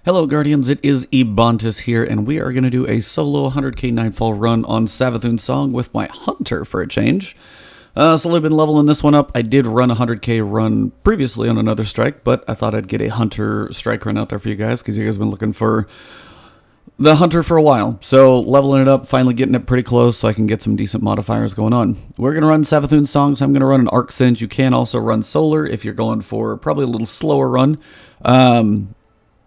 Hello Guardians, it is Ebontis here, and we are going to do a solo 100k Nightfall run on Savathun song with my Hunter for a change. So I've been leveling this one up. I did run a 100k run previously on another strike, but I thought I'd get a Hunter strike run out there for you guys, because you guys have been looking for the Hunter for a while. So leveling it up, finally getting it pretty close so I can get some decent modifiers going on. We're going to run Savathun song, so I'm going to run an Arc Singe. You can also run Solar if you're going for probably a little slower run.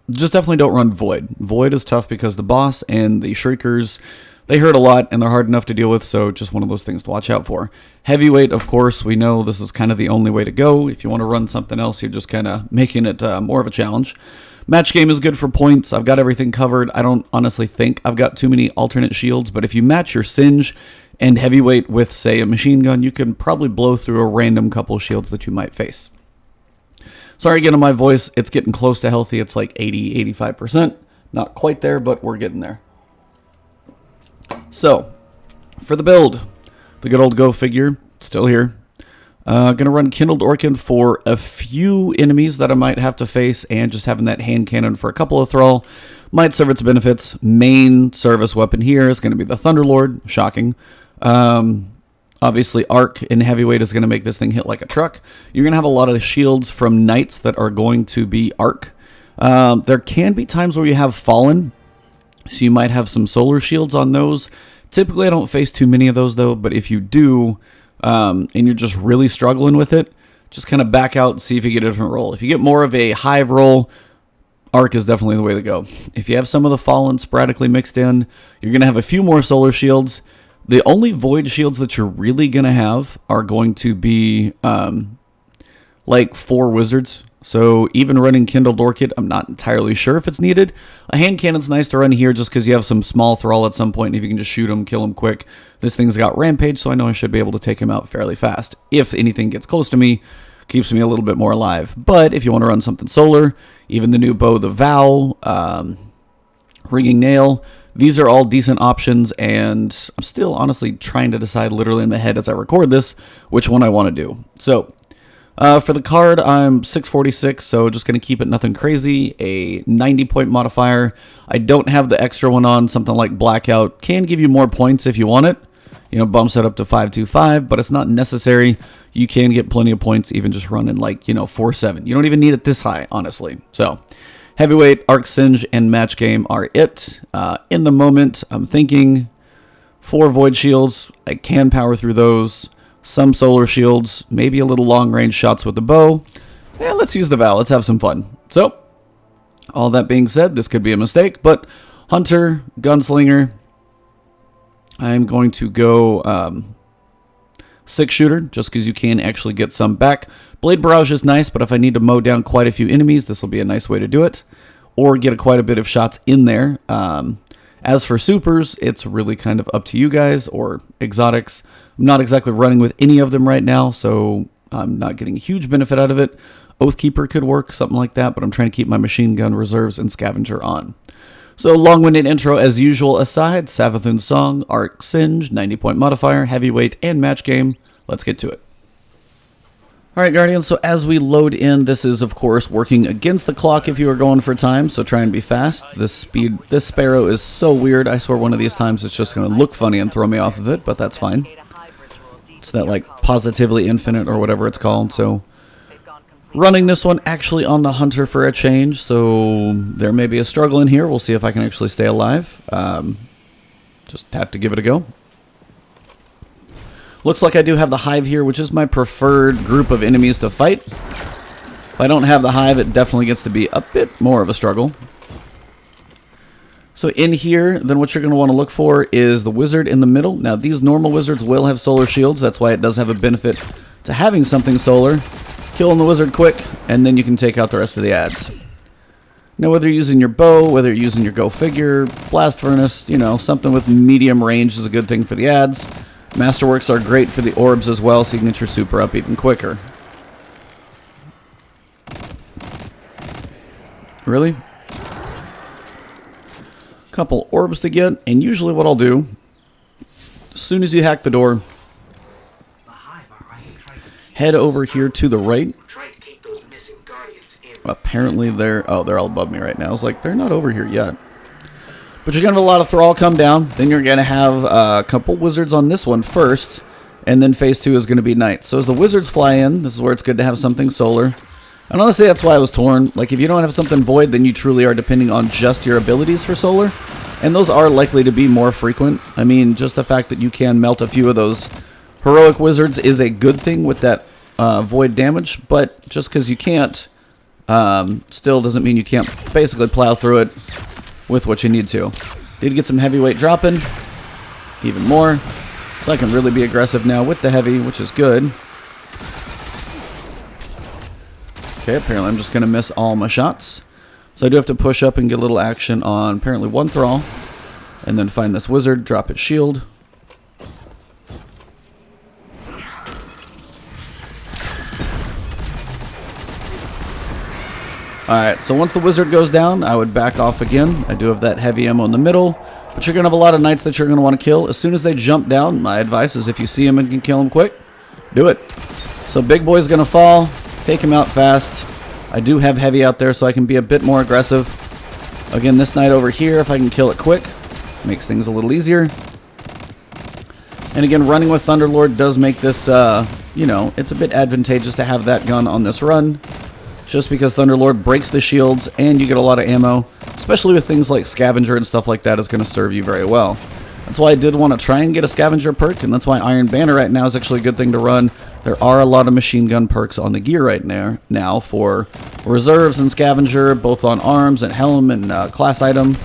Just definitely don't run Void. Void is tough because the boss and the Shriekers, they hurt a lot and they're hard enough to deal with, so just one of those things to watch out for. Heavyweight, of course, we know this is kind of the only way to go. If you want to run something else, you're just kind of making it more of a challenge. Match game is good for points. I've got everything covered. I don't honestly think I've got too many alternate shields, but if you match your Singe and Heavyweight with, say, a machine gun, you can probably blow through a random couple shields that you might face. Sorry again on my voice, it's getting close to healthy. It's like 80-85%. Not quite there, but we're getting there. So, for the build, the good old Go figure, still here. Gonna run Kindled Orchid for a few enemies that I might have to face, and just having that hand cannon for a couple of thrall might serve its benefits. Main service weapon here is going to be the Thunderlord, shocking. Obviously, Arc and Heavyweight is going to make this thing hit like a truck. You're going to have a lot of shields from Knights that are going to be Arc. There can be times where you have Fallen, so you might have some Solar shields on those. Typically, I don't face too many of those, though, but if you do, and you're just really struggling with it, just kind of back out and see if you get a different roll. If you get more of a Hive roll, Arc is definitely the way to go. If you have some of the Fallen sporadically mixed in, you're going to have a few more Solar shields. The only Void shields that you're really going to have are going to be like 4 wizards. So even running Kindled Orchid, I'm not entirely sure if it's needed. A hand cannon's nice to run here just because you have some small thrall at some point, and if you can just shoot him, kill him quick. This thing's got Rampage, so I know I should be able to take him out fairly fast. If anything gets close to me, keeps me a little bit more alive. But if you want to run something Solar, even the new bow, the Vow, Ringing Nail, these are all decent options, and I'm still honestly trying to decide literally in my head as I record this which one I want to do. So, for the card, I'm 646, so just going to keep it nothing crazy. A 90-point modifier. I don't have the extra one on. Something like Blackout can give you more points if you want it. You know, bumps it up to 525, but it's not necessary. You can get plenty of points even just running like, 4-7. You don't even need it this high, honestly. So, Heavyweight, Arc Singe, and Match Game are it. In the moment, I'm thinking 4 Void Shields. I can power through those. Some Solar Shields. Maybe a little long-range shots with the bow. Yeah, let's use the Vow. Let's have some fun. So, all that being said, this could be a mistake, but Hunter, Gunslinger. I'm going to go 6-shooter, just because you can actually get some back. Blade Barrage is nice, but if I need to mow down quite a few enemies, this will be a nice way to do it. Or get quite a bit of shots in there. As for supers, it's really kind of up to you guys, or exotics. I'm not exactly running with any of them right now, so I'm not getting a huge benefit out of it. Oathkeeper could work, something like that, but I'm trying to keep my machine gun reserves and scavenger on. So, long-winded intro as usual aside, Savathun song, Arc Singe, 90-point modifier, Heavyweight, and Match Game. Let's get to it. Alright, Guardians, so as we load in, this is, of course, working against the clock if you are going for time, so try and be fast. This Sparrow is so weird. I swear one of these times it's just going to look funny and throw me off of it, but that's fine. It's that, like, Positively Infinite or whatever it's called, so running this one actually on the Hunter for a change, so there may be a struggle in here. We'll see if I can actually stay alive. Just have to give it a go. Looks like I do have the Hive here, which is my preferred group of enemies to fight. If I don't have the Hive, it definitely gets to be a bit more of a struggle. So in here, then what you're going to want to look for is the Wizard in the middle. Now, these normal Wizards will have Solar Shields. That's why it does have a benefit to having something Solar. Killing the Wizard quick, and then you can take out the rest of the ads. Now, whether you're using your bow, whether you're using your Go figure, Blast Furnace, something with medium range is a good thing for the ads. Masterworks are great for the orbs as well, so you can get your super up even quicker. Really? Couple orbs to get, and usually what I'll do, as soon as you hack the door, head over here to the right, Apparently they're all above me right now. I was like, they're not over here yet. But you're going to have a lot of Thrall come down. Then you're going to have a couple wizards on this one first. And then phase 2 is going to be Knights. So as the wizards fly in, this is where it's good to have something solar. And honestly, that's why I was torn. Like, if you don't have something void, then you truly are depending on just your abilities for solar. And those are likely to be more frequent. I mean, just the fact that you can melt a few of those heroic wizards is a good thing with that void damage. But just because you can't, still doesn't mean you can't basically plow through it with what you need to. Did get some heavyweight dropping, even more, so I can really be aggressive now with the heavy, which is good. Okay, apparently I'm just going to miss all my shots, so I do have to push up and get a little action on apparently one Thrall, and then find this wizard, drop its shield. Alright, so once the wizard goes down, I would back off again. I do have that heavy ammo in the middle, but you're going to have a lot of Knights that you're going to want to kill. As soon as they jump down, my advice is if you see him and can kill him quick, do it. So big boy's going to fall, take him out fast. I do have heavy out there so I can be a bit more aggressive. Again, this Knight over here, if I can kill it quick, makes things a little easier. And again, running with Thunderlord does make this, you know, it's a bit advantageous to have that gun on this run. Just because Thunderlord breaks the shields and you get a lot of ammo, especially with things like Scavenger and stuff like that, is going to serve you very well. That's why I did want to try and get a Scavenger perk, and that's why Iron Banner right now is actually a good thing to run. There are a lot of machine gun perks on the gear right now for reserves and Scavenger, both on arms and helm and class item.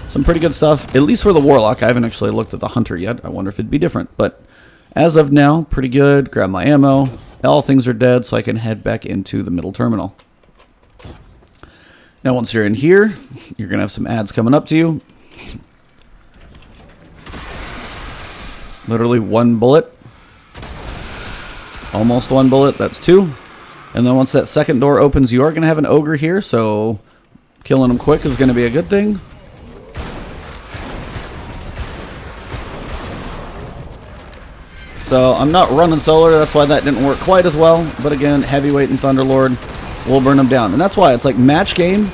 Some pretty good stuff, at least for the Warlock. I haven't actually looked at the Hunter yet. I wonder if it'd be different, but as of now, pretty good. Grab my ammo. All things are dead, so I can head back into the middle terminal. Now, once you're in here, you're going to have some ads coming up to you. Literally one bullet. Almost one bullet. That's two. And then once that second door opens, you are going to have an Ogre here, so killing him quick is going to be a good thing. So I'm not running solar. That's why that didn't work quite as well. But again, heavyweight and Thunderlord will burn them down. And that's why it's like match game.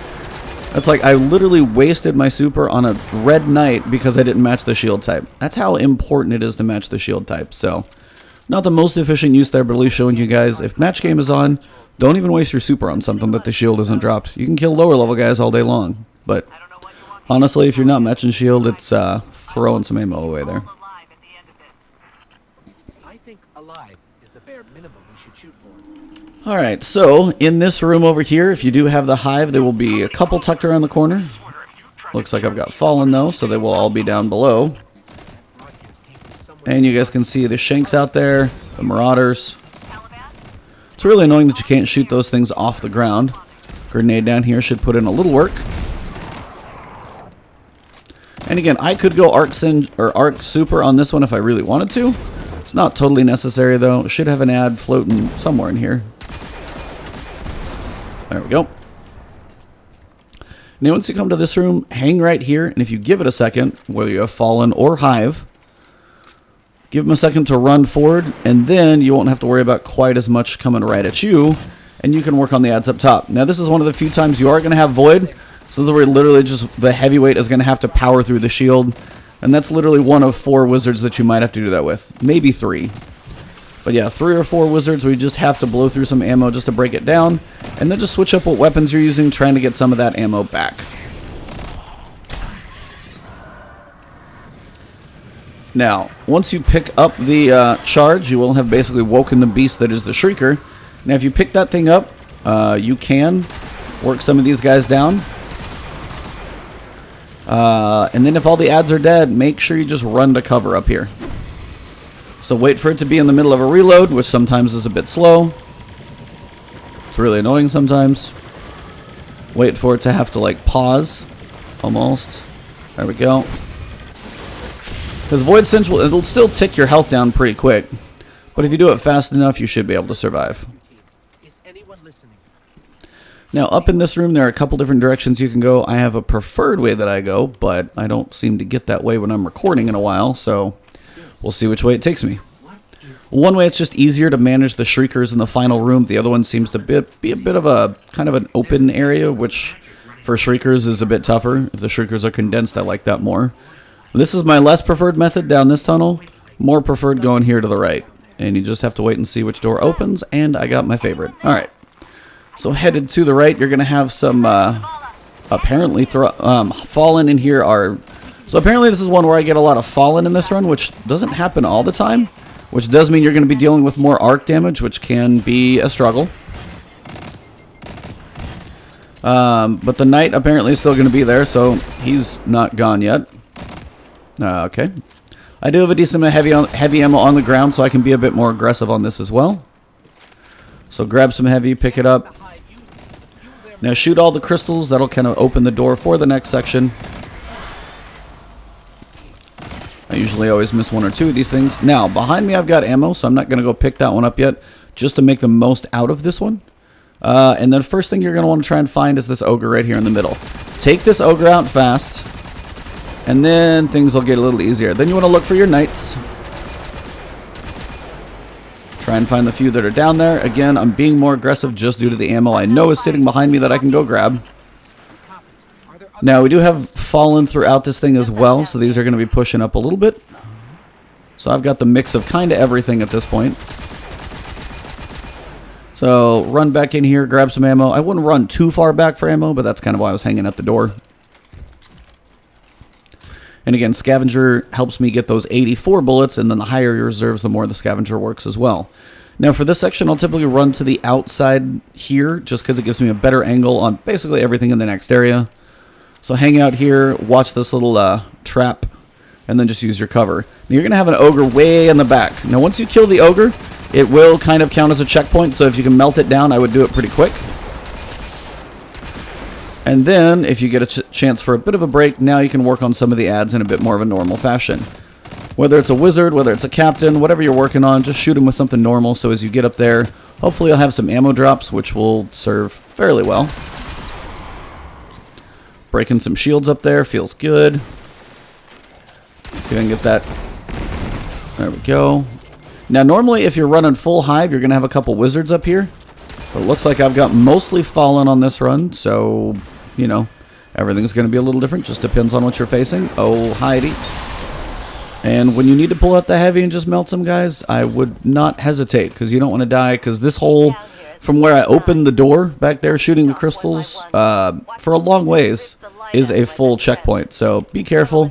That's like I literally wasted my super on a red Knight because I didn't match the shield type. That's how important it is to match the shield type. So not the most efficient use there, but at least showing you guys if match game is on, don't even waste your super on something that the shield isn't dropped. You can kill lower level guys all day long. But honestly, if you're not matching shield, it's throwing some ammo away there. I think alive is the bare minimum we should shoot for. Alright, so in this room over here, if you do have the hive, there will be a couple tucked around the corner. Looks like I've got Fallen though, so they will all be down below. And you guys can see the Shanks out there, the Marauders. It's really annoying that you can't shoot those things off the ground. Grenade down here should put in a little work. And again, I could go Arc Super on this one if I really wanted to. It's not totally necessary though. It should have an ad floating somewhere in here. There we go. Now once you come to this room, hang right here, and if you give it a second, whether you have Fallen or Hive, give them a second to run forward, and then you won't have to worry about quite as much coming right at you, and you can work on the ads up top. Now this is one of the few times you are going to have Void, so we're literally just the heavyweight is going to have to power through the shield, and that's literally one of 4 wizards that you might have to do that with. Maybe 3. But yeah, 3 or 4 wizards where you just have to blow through some ammo just to break it down, and then just switch up what weapons you're using, trying to get some of that ammo back. Now, once you pick up the charge, you will have basically woken the beast that is the Shrieker. Now, if you pick that thing up, you can work some of these guys down. And then if all the ads are dead, make sure you just run to cover up here. So wait for it to be in the middle of a reload, which sometimes is a bit slow. It's really annoying sometimes. Wait for it to have to like pause. Almost. There we go. Because Void Singe, it'll still tick your health down pretty quick. But if you do it fast enough, you should be able to survive. Is anyone listening? Now, up in this room, there are a couple different directions you can go. I have a preferred way that I go, but I don't seem to get that way when I'm recording in a while, so we'll see which way it takes me. One way it's just easier to manage the Shriekers in the final room. The other one seems to be a bit of a kind of an open area, which for Shriekers is a bit tougher. If the Shriekers are condensed, I like that more. This is my less preferred method down this tunnel. More preferred going here to the right. And you just have to wait and see which door opens, and I got my favorite. Alright. So headed to the right, you're going to have some apparently fallen in here are... So apparently this is one where I get a lot of fallen in this run, which doesn't happen all the time. Which does mean you're going to be dealing with more arc damage, which can be a struggle. But the knight apparently is still going to be there, so he's not gone yet. Okay. I do have a decent amount of heavy ammo on the ground, so I can be a bit more aggressive on this as well. So grab some heavy, pick it up. Now shoot all the crystals. That'll kind of open the door for the next section. I usually always miss one or two of these things. Now, behind me I've got ammo, so I'm not going to go pick that one up yet, just to make the most out of this one. And then first thing you're going to want to try and find is this ogre right here in the middle. Take this ogre out fast, and then things will get a little easier. Then you want to look for your knights. Try and find the few that are down there. Again, I'm being more aggressive just due to the ammo I know is sitting behind me that I can go grab. Now, we do have fallen throughout this thing as well, so these are going to be pushing up a little bit. So I've got the mix of kind of everything at this point. So run back in here, grab some ammo. I wouldn't run too far back for ammo, but that's kind of why I was hanging at the door. And again, Scavenger helps me get those 84 bullets, and then the higher your reserves, the more the Scavenger works as well. Now for this section, I'll typically run to the outside here, just because it gives me a better angle on basically everything in the next area. So hang out here, watch this little trap, and then just use your cover. Now you're going to have an ogre way in the back. Now once you kill the ogre, it will kind of count as a checkpoint, so if you can melt it down, I would do it pretty quick. And then, if you get a chance for a bit of a break, now you can work on some of the ads in a bit more of a normal fashion. Whether it's a wizard, whether it's a captain, whatever you're working on, just shoot them with something normal, so as you get up there, hopefully you'll have some ammo drops, which will serve fairly well. Breaking some shields up there, feels good. See if I can get that. There we go. Now normally if you're running full hive, you're going to have a couple wizards up here. But it looks like I've got mostly fallen on this run, so, you know, everything's going to be a little different. Just depends on what you're facing. Oh, Heidi. And when you need to pull out the heavy and just melt some guys, I would not hesitate, because you don't want to die, because this hole, from where I opened the door back there shooting the crystals, for a long ways, is a full checkpoint. So be careful.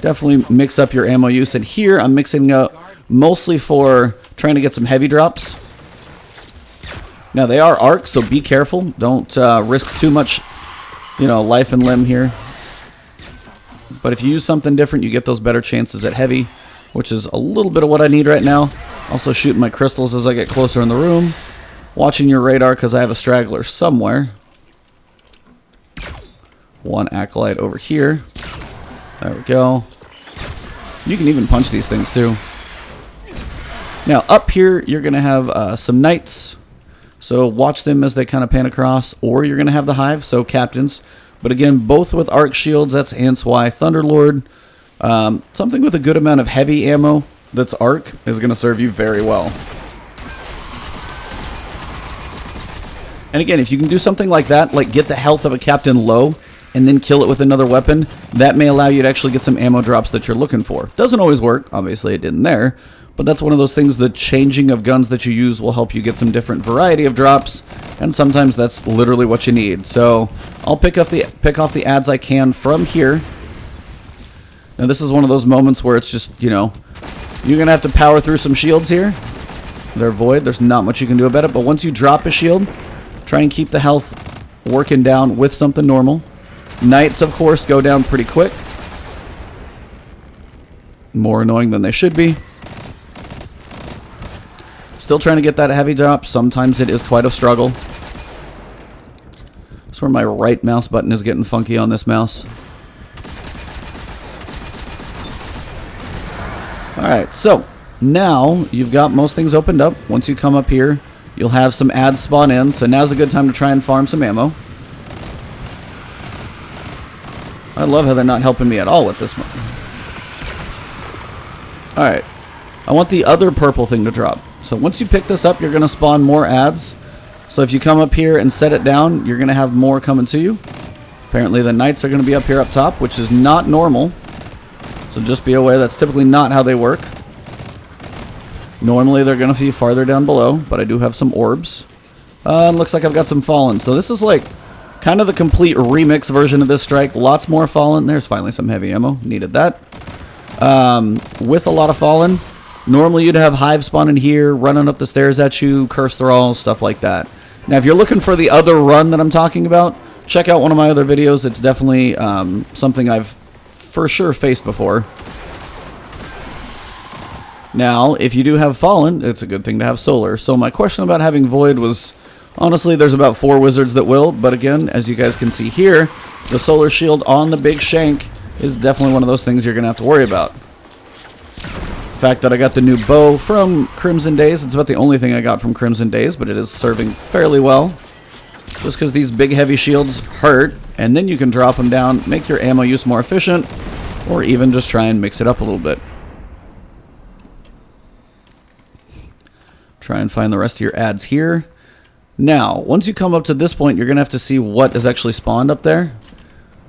Definitely mix up your ammo use. And here I'm mixing up mostly for trying to get some heavy drops. Now they are arcs, so be careful. Don't risk too much, you know, life and limb here. But if you use something different, you get those better chances at heavy, which is a little bit of what I need right now. Also shooting my crystals as I get closer in the room. Watching your radar because I have a straggler somewhere. One acolyte over here. There we go. You can even punch these things too. Now up here you're going to have some knights. So watch them as they kind of pan across. Or you're going to have the hive, so captains. But again, both with arc shields. That's hence why Thunderlord. Something with a good amount of heavy ammo that's arc is going to serve you very well. And again, if you can do something like that, like get the health of a captain low and then kill it with another weapon, that may allow you to actually get some ammo drops that you're looking for. Doesn't always work. Obviously, it didn't there. But that's one of those things, the changing of guns that you use will help you get some different variety of drops. And sometimes that's literally what you need. So I'll pick off the ads I can from here. Now this is one of those moments where it's just, you know, you're going to have to power through some shields here. They're void. There's not much you can do about it. But once you drop a shield, try and keep the health working down with something normal. Knights, of course, go down pretty quick. More annoying than they should be. Still trying to get that heavy drop. Sometimes it is quite a struggle. That's where my right mouse button is getting funky on this mouse. Alright, so now you've got most things opened up. Once you come up here, you'll have some ads spawn in. So now's a good time to try and farm some ammo. I love how they're not helping me at all with this one. Alright. I want the other purple thing to drop. So once you pick this up, you're going to spawn more ads. So if you come up here and set it down, you're going to have more coming to you. Apparently the knights are going to be up here up top, which is not normal. So just be aware, that's typically not how they work. Normally they're going to be farther down below, but I do have some orbs. Looks like I've got some fallen. So this is like kind of the complete remix version of this strike. Lots more fallen. There's finally some heavy ammo. Needed that. With a lot of fallen. Normally you'd have hive spawning here, running up the stairs at you, curse thrall, stuff like that. Now if you're looking for the other run that I'm talking about, check out one of my other videos. It's definitely something I've for sure faced before. Now, if you do have fallen, it's a good thing to have solar. So my question about having void was, honestly, there's about 4 wizards that will, but again, as you guys can see here, the solar shield on the big shank is definitely one of those things you're going to have to worry about. The fact that I got the new bow from Crimson Days, it's about the only thing I got from Crimson Days, but it is serving fairly well. Just because these big heavy shields hurt, and then you can drop them down, make your ammo use more efficient, or even just try and mix it up a little bit. Try and find the rest of your ads here. Now, once you come up to this point, you're going to have to see what is actually spawned up there.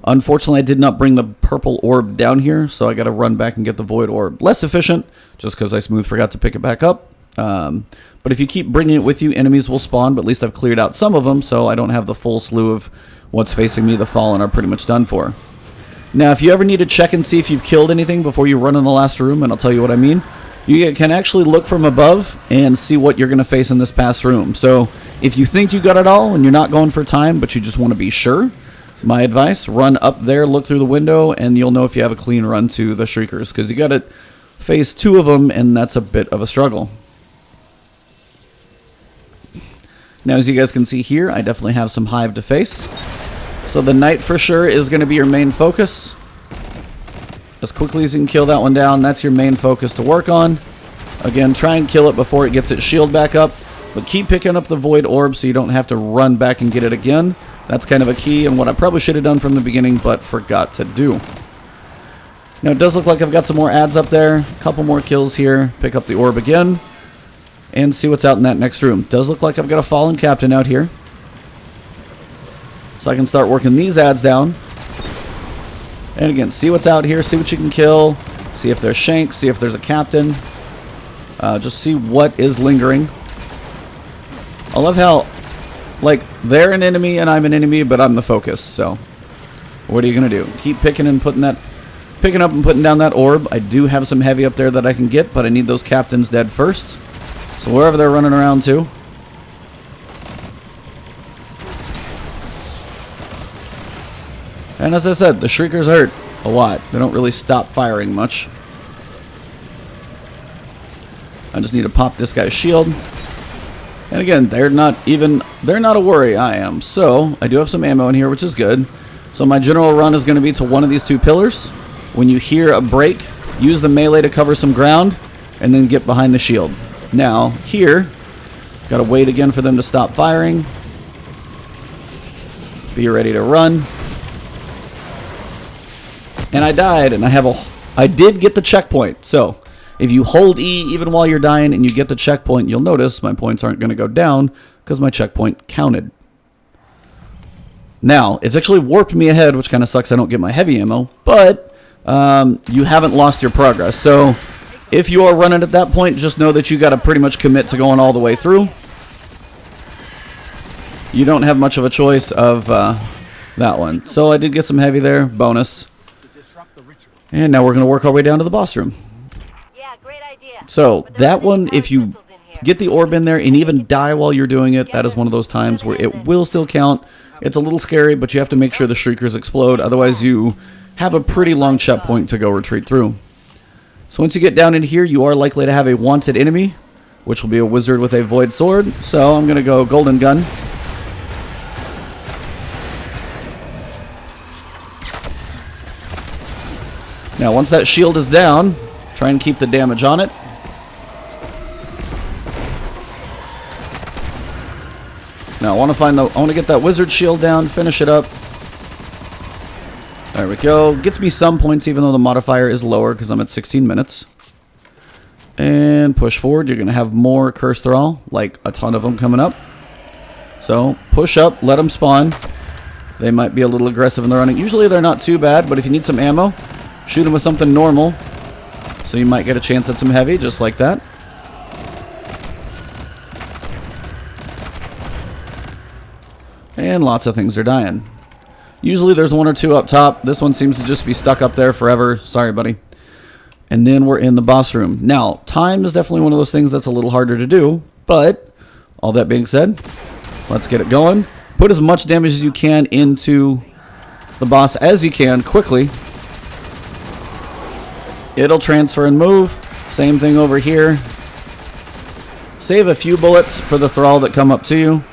Unfortunately, I did not bring the purple orb down here, so I got to run back and get the void orb. Less efficient, just because I smooth forgot to pick it back up. But if you keep bringing it with you, enemies will spawn, but at least I've cleared out some of them, so I don't have the full slew of what's facing me. The fallen are pretty much done for. Now, if you ever need to check and see if you've killed anything before you run in the last room, and I'll tell you what I mean, you can actually look from above and see what you're going to face in this past room. So if you think you got it all and you're not going for time, but you just want to be sure, my advice, run up there, look through the window, and you'll know if you have a clean run to the Shriekers, because you got to face 2 of them, and that's a bit of a struggle. Now, as you guys can see here, I definitely have some hive to face. So the knight for sure is going to be your main focus. As quickly as you can kill that one down, that's your main focus to work on. Again, try and kill it before it gets its shield back up, but keep picking up the void orb so you don't have to run back and get it again. That's kind of a key, and what I probably should have done from the beginning, but forgot to do. Now, it does look like I've got some more ads up there. A couple more kills here. Pick up the orb again, and see what's out in that next room. Does look like I've got a fallen captain out here. So I can start working these ads down. And again, see what's out here, see what you can kill, see if there's shanks, see if there's a captain. Just see what is lingering. I love how, like, they're an enemy and I'm an enemy, but I'm the focus. So, what are you going to do? Keep picking and putting that, picking up and putting down that orb. I do have some heavy up there that I can get, but I need those captains dead first. So wherever they're running around to. And as I said, the Shriekers hurt a lot. They don't really stop firing much. I just need to pop this guy's shield. And again, they're not a worry, I am. So, I do have some ammo in here, which is good. So my general run is going to be to one of these 2 pillars. When you hear a break, use the melee to cover some ground, and then get behind the shield. Now, here, got to wait again for them to stop firing. Be ready to run. And I died, and I did get the checkpoint. So, if you hold E even while you're dying and you get the checkpoint, you'll notice my points aren't going to go down because my checkpoint counted. Now, it's actually warped me ahead, which kind of sucks I don't get my heavy ammo, but you haven't lost your progress. So, if you are running at that point, just know that you got to pretty much commit to going all the way through. You don't have much of a choice of that one. So, I did get some heavy there, bonus. And now we're going to work our way down to the boss room. Yeah, great idea. So, that one, if you get the orb in there and even die while you're doing it, that is one of those times where it will still count. It's a little scary, but you have to make sure the Shriekers explode. Otherwise, you have a pretty long checkpoint to go retreat through. So once you get down in here, you are likely to have a wanted enemy, which will be a wizard with a void sword. So I'm going to go golden gun. Now, once that shield is down, try and keep the damage on it. Now, I want to get that wizard shield down, finish it up. There we go. Gets me some points, even though the modifier is lower because I'm at 16 minutes. And push forward. You're going to have more Curse Thrall, like a ton of them coming up. So push up, let them spawn. They might be a little aggressive in the running. Usually they're not too bad, but if you need some ammo, shoot them with something normal. So you might get a chance at some heavy, just like that. And lots of things are dying. Usually there's one or two up top. This one seems to just be stuck up there forever. Sorry, buddy. And then we're in the boss room. Now, time is definitely one of those things that's a little harder to do. But, all that being said, let's get it going. Put as much damage as you can into the boss as you can quickly. It'll transfer and move. Same thing over here. Save a few bullets for the thrall that come up to you.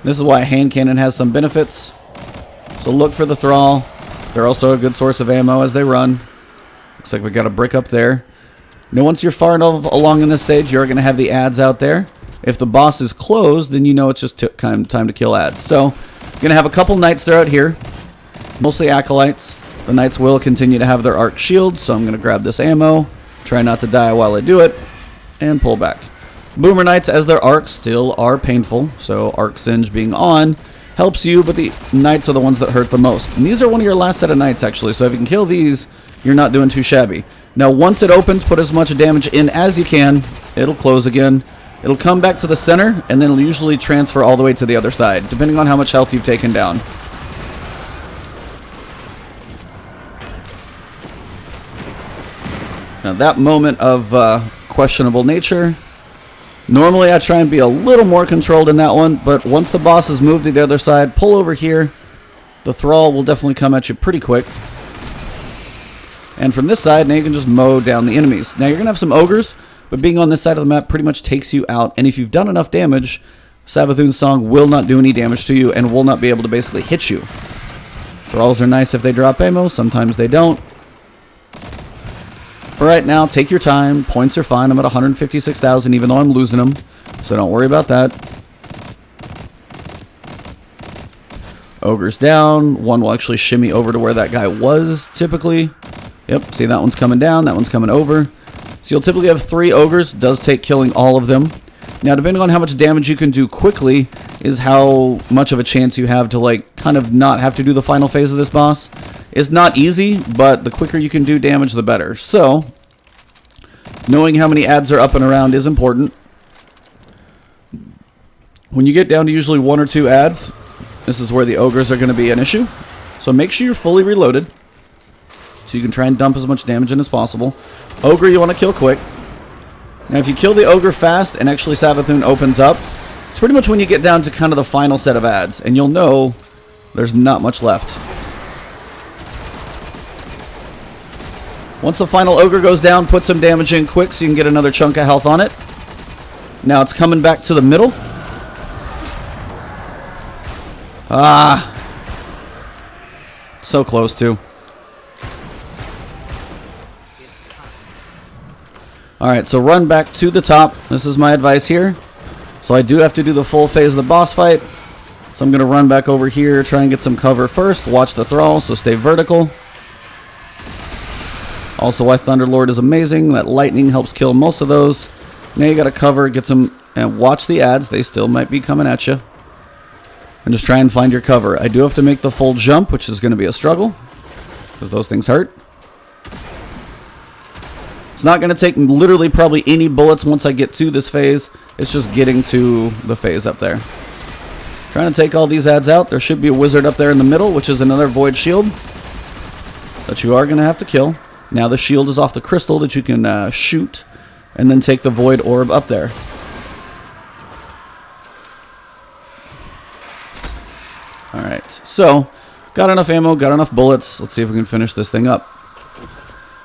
This is why a hand cannon has some benefits. So look for the thrall. They're also a good source of ammo as they run. Looks like we got a brick up there. Now once you're far enough along in this stage, you're going to have the ads out there. If the boss is closed, then you know it's just time to kill ads. So you're going to have a couple knights throughout here. Mostly acolytes. The knights will continue to have their arc shields, so I'm going to grab this ammo. Try not to die while I do it. And pull back. Boomer knights, as their arcs, still are painful. So arc Singe being on helps you, but the knights are the ones that hurt the most. And these are one of your last set of knights, actually. So if you can kill these, you're not doing too shabby. Now, once it opens, put as much damage in as you can. It'll close again. It'll come back to the center, and then it'll usually transfer all the way to the other side, depending on how much health you've taken down. Now, that moment of questionable nature, normally I try and be a little more controlled in that one, but once the boss has moved to the other side, pull over here. The thrall will definitely come at you pretty quick. And from this side, now you can just mow down the enemies. Now, you're going to have some ogres, but being on this side of the map pretty much takes you out. And if you've done enough damage, Savathun's song will not do any damage to you and will not be able to basically hit you. Thralls are nice if they drop ammo. Sometimes they don't. But right now, take your time. Points are fine. I'm at 156,000 even though I'm losing them. So don't worry about that. Ogre's down. One will actually shimmy over to where that guy was typically. Yep, see that one's coming down. That one's coming over. So you'll typically have 3 ogres. Does take killing all of them. Now, depending on how much damage you can do quickly is how much of a chance you have to, like, kind of not have to do the final phase of this boss. It's not easy, but the quicker you can do damage, the better. So, knowing how many ads are up and around is important. When you get down to usually 1 or 2 ads, this is where the ogres are going to be an issue. So make sure you're fully reloaded, so you can try and dump as much damage in as possible. Ogre you want to kill quick. Now if you kill the ogre fast and actually Savathun opens up, it's pretty much when you get down to kind of the final set of ads, and you'll know there's not much left. Once the final ogre goes down, put some damage in quick so you can get another chunk of health on it. Now it's coming back to the middle. Ah. So close to. Alright, so run back to the top. This is my advice here. So I do have to do the full phase of the boss fight. So I'm going to run back over here, try and get some cover first. Watch the thrall, so stay vertical. Also, why Thunderlord is amazing. That lightning helps kill most of those. Now you got to cover, get some, and watch the ads. They still might be coming at you. And just try and find your cover. I do have to make the full jump, which is going to be a struggle, because those things hurt. It's not going to take literally probably any bullets once I get to this phase. It's just getting to the phase up there. Trying to take all these ads out. There should be a wizard up there in the middle, which is another void shield that you are going to have to kill. Now the shield is off the crystal that you can shoot, and then take the void orb up there. Alright, so got enough ammo, got enough bullets. Let's see if we can finish this thing up.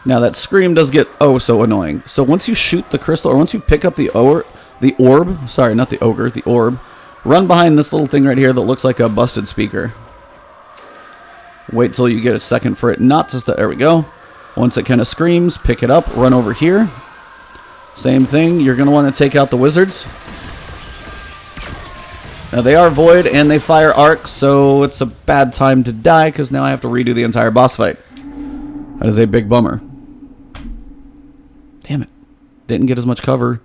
Now that scream does get oh so annoying. So once you shoot the crystal, or once you pick up the orb, sorry, not the ogre, the orb, run behind this little thing right here that looks like a busted speaker. Wait till you get a second for it not to start. There we go. Once it kind of screams, pick it up, run over here. Same thing, you're going to want to take out the wizards. Now they are void and they fire arc, so it's a bad time to die because now I have to redo the entire boss fight. That is a big bummer. Damn it. Didn't get as much cover.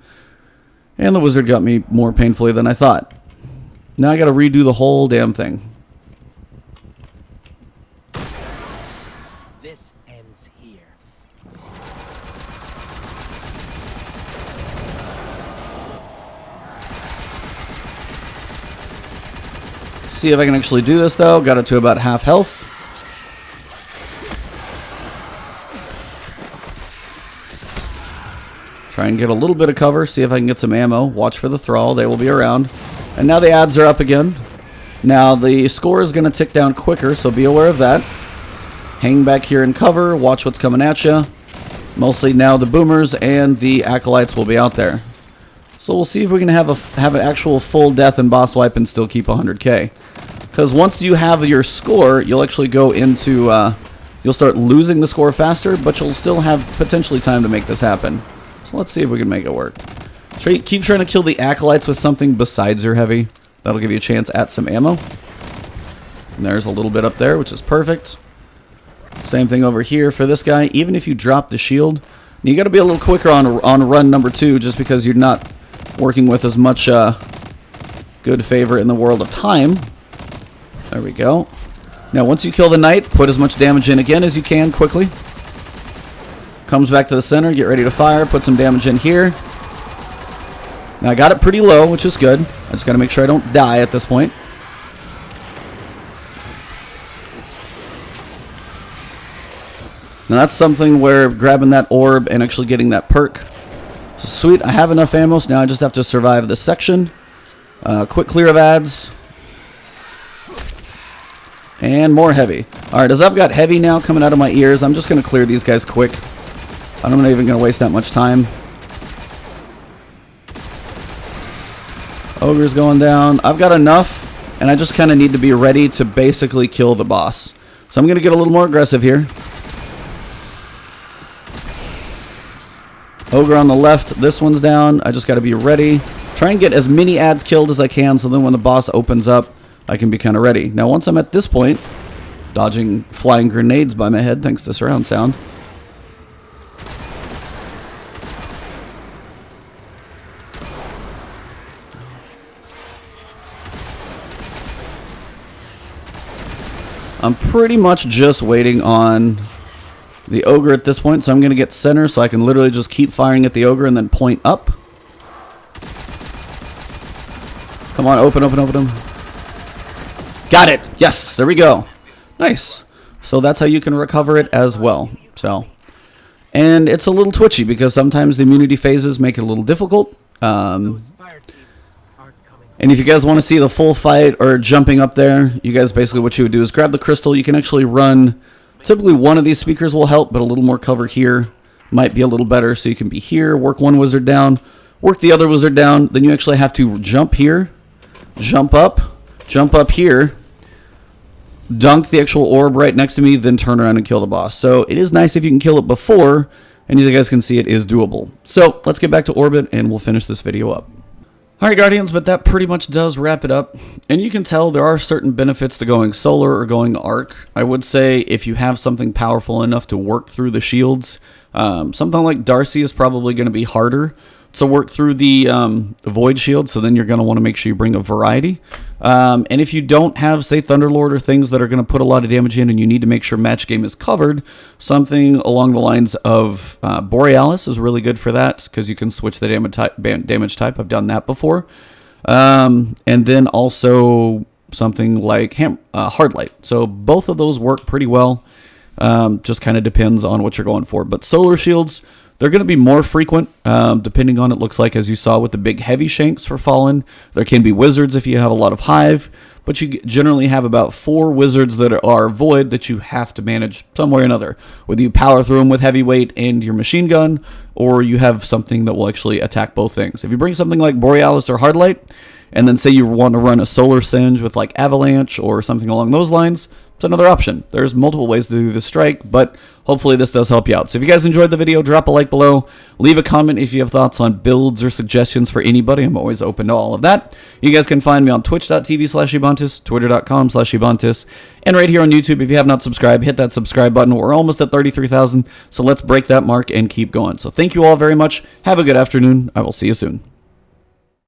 And the wizard got me more painfully than I thought. Now I gotta redo the whole damn thing. This ends here. See if I can actually do this though. Got it to about half health. Try and get a little bit of cover. See if I can get some ammo. Watch for the thrall. They will be around. And now the ads are up again. Now the score is going to tick down quicker, so be aware of that. Hang back here in cover. Watch what's coming at you. Mostly now the boomers and the acolytes will be out there. So we'll see if we can have an actual full death and boss wipe and still keep 100k. Because once you have your score, you'll actually go into... you'll start losing the score faster, but you'll still have potentially time to make this happen. So let's see if we can make it work. Keep trying to kill the acolytes with something besides your heavy. That'll give you a chance at some ammo. And there's a little bit up there, which is perfect. Same thing over here for this guy. Even if you drop the shield, you got to be a little quicker on run number 2, just because you're not working with as much good favor in the world of time. There we go. Now, once you kill the knight, put as much damage in again as you can quickly. Comes back to the center, get ready to fire, put some damage in here. Now I got it pretty low, which is good. I just got to make sure I don't die at this point. Now that's something where grabbing that orb and actually getting that perk. So sweet, I have enough ammo, so now I just have to survive this section. Quick clear of ads. And more heavy. Alright, as I've got heavy now coming out of my ears, I'm just going to clear these guys quick. I'm not even going to waste that much time. Ogre's going down. I've got enough, and I just kind of need to be ready to basically kill the boss. So I'm going to get a little more aggressive here. Ogre on the left. This one's down. I just got to be ready. Try and get as many ads killed as I can, so then when the boss opens up, I can be kind of ready. Now, once I'm at this point, dodging flying grenades by my head, thanks to surround sound. I'm pretty much just waiting on the ogre at this point, so I'm going to get center so I can literally just keep firing at the ogre and then point up. Come on, open. Got it! Yes, there we go. Nice. So that's how you can recover it as well. And it's a little twitchy because sometimes the immunity phases make it a little difficult. And if you guys want to see the full fight or jumping up there, you guys basically what you would do is grab the crystal. You can actually run, typically one of these speakers will help, but a little more cover here might be a little better. So you can be here, work one wizard down, work the other wizard down. Then you actually have to jump here, jump up here, dunk the actual orb right next to me, then turn around and kill the boss. So it is nice if you can kill it before, and as you guys can see, it is doable. So let's get back to orbit and we'll finish this video up. Alright Guardians, but that pretty much does wrap it up. And you can tell there are certain benefits to going solar or going arc. I would say if you have something powerful enough to work through the shields, something like Darcy is probably going to be harder to work through the void shield, so then you're going to want to make sure you bring a variety. And if you don't have, say, Thunderlord or things that are going to put a lot of damage in and you need to make sure match game is covered, something along the lines of Borealis is really good for that because you can switch the damage type. I've done that before. And then also something like Hardlight. So both of those work pretty well. Just kind of depends on what you're going for. But solar shields, they're going to be more frequent, depending on it looks like, as you saw with the big heavy shanks for Fallen. There can be wizards if you have a lot of hive, but you generally have about 4 wizards that are void that you have to manage some way or another. Whether you power through them with heavyweight and your machine gun, or you have something that will actually attack both things. If you bring something like Borealis or Hardlight, and then say you want to run a solar Singe with like Avalanche or something along those lines, it's another option. There's multiple ways to do the strike, but hopefully this does help you out. So if you guys enjoyed the video, drop a like below. Leave a comment if you have thoughts on builds or suggestions for anybody. I'm always open to all of that. You guys can find me on twitch.tv/Ebontis, twitter.com/Ebontis, and right here on YouTube. If you have not subscribed, hit that subscribe button. We're almost at 33,000, so let's break that mark and keep going. So thank you all very much. Have a good afternoon. I will see you soon.